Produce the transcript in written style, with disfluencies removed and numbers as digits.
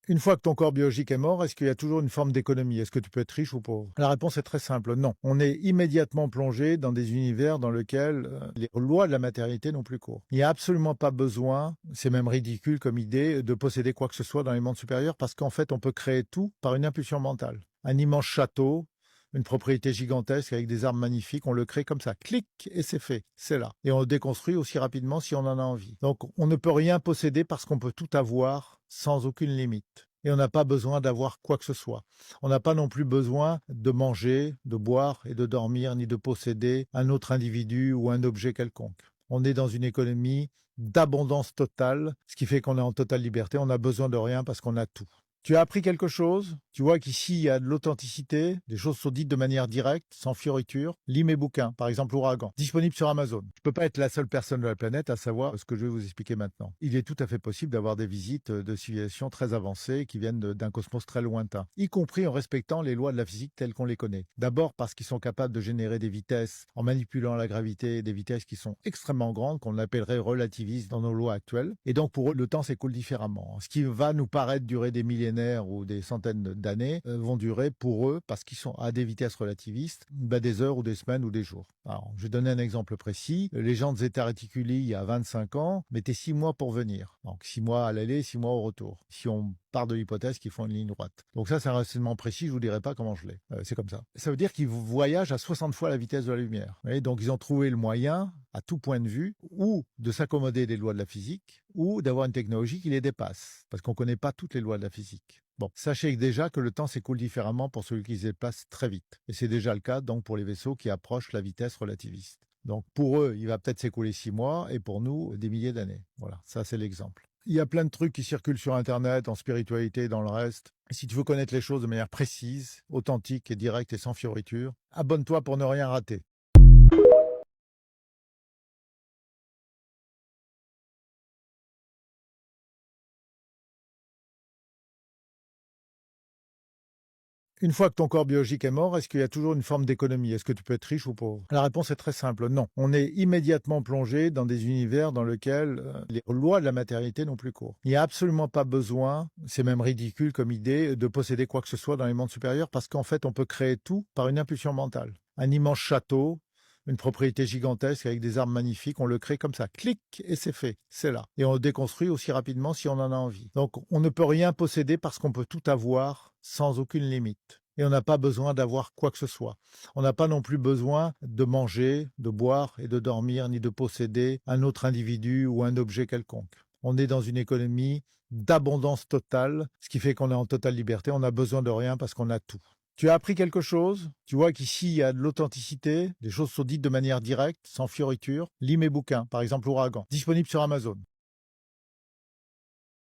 Une fois que ton corps biologique est mort, est-ce qu'il y a toujours une forme d'économie? Est-ce que tu peux être riche ou pauvre? La réponse est très simple, non. On est immédiatement plongé dans des univers dans lesquels les lois de la matérialité n'ont plus cours. Il n'y a absolument pas besoin, c'est même ridicule comme idée, de posséder quoi que ce soit dans les mondes supérieurs parce qu'en fait, on peut créer tout par une impulsion mentale. Un immense château, une propriété gigantesque avec des arbres magnifiques, on le crée comme ça, clic, et c'est fait, c'est là. Et on le déconstruit aussi rapidement si on en a envie. Donc on ne peut rien posséder parce qu'on peut tout avoir sans aucune limite. Et on n'a pas besoin d'avoir quoi que ce soit. On n'a pas non plus besoin de manger, de boire et de dormir, ni de posséder un autre individu ou un objet quelconque. On est dans une économie d'abondance totale, ce qui fait qu'on est en totale liberté, on n'a besoin de rien parce qu'on a tout. Tu as appris quelque chose? Tu vois qu'ici, il y a de l'authenticité, des choses sont dites de manière directe, sans fioriture. Lis mes bouquins, par exemple Ouragan, disponible sur Amazon. Je ne peux pas être la seule personne de la planète à savoir ce que je vais vous expliquer maintenant. Il est tout à fait possible d'avoir des visites de civilisations très avancées qui viennent d'un cosmos très lointain, y compris en respectant les lois de la physique telles qu'on les connaît. D'abord parce qu'ils sont capables de générer des vitesses en manipulant la gravité, des vitesses qui sont extrêmement grandes, qu'on appellerait relativistes dans nos lois actuelles. Et donc pour eux, le temps s'écoule différemment. Ce qui va nous paraître durer des millénaires ou des centaines d'années vont durer pour eux, parce qu'ils sont à des vitesses relativistes, des heures ou des semaines ou des jours. Alors, je vais donner un exemple précis. Les gens de Zeta Reticuli, il y a 25 ans, mettaient 6 mois pour venir. Donc 6 mois à l'aller, 6 mois au retour. Si on part de l'hypothèse qu'ils font une ligne droite. Donc ça, c'est un raisonnement précis, je vous dirai pas comment je l'ai. C'est comme ça. Ça veut dire qu'ils voyagent à 60 fois la vitesse de la lumière. Vous voyez, donc ils ont trouvé le moyen, à tout point de vue, ou de s'accommoder des lois de la physique, ou d'avoir une technologie qui les dépasse, parce qu'on ne connaît pas toutes les lois de la physique. Bon, sachez déjà que le temps s'écoule différemment pour celui qui se déplace très vite. Et c'est déjà le cas donc pour les vaisseaux qui approchent la vitesse relativiste. Donc pour eux, il va peut-être s'écouler 6 mois, et pour nous, des milliers d'années. Voilà, ça c'est l'exemple. Il y a plein de trucs qui circulent sur Internet, en spiritualité, dans le reste. Et si tu veux connaître les choses de manière précise, authentique et directe et sans fioriture, abonne-toi pour ne rien rater. Une fois que ton corps biologique est mort, est-ce qu'il y a toujours une forme d'économie? Est-ce que tu peux être riche ou pauvre? La réponse est très simple, non. On est immédiatement plongé dans des univers dans lesquels les lois de la matérialité n'ont plus cours. Il n'y a absolument pas besoin, c'est même ridicule comme idée, de posséder quoi que ce soit dans les mondes supérieurs parce qu'en fait, on peut créer tout par une impulsion mentale. Un immense château, une propriété gigantesque avec des arbres magnifiques, on le crée comme ça, clic, et c'est fait, c'est là. Et on le déconstruit aussi rapidement si on en a envie. Donc on ne peut rien posséder parce qu'on peut tout avoir sans aucune limite. Et on n'a pas besoin d'avoir quoi que ce soit. On n'a pas non plus besoin de manger, de boire et de dormir, ni de posséder un autre individu ou un objet quelconque. On est dans une économie d'abondance totale, ce qui fait qu'on est en totale liberté, on n'a besoin de rien parce qu'on a tout. Tu as appris quelque chose? Tu vois qu'ici, il y a de l'authenticité, des choses sont dites de manière directe, sans fioriture. Lis mes bouquins, par exemple Ouragan, disponible sur Amazon.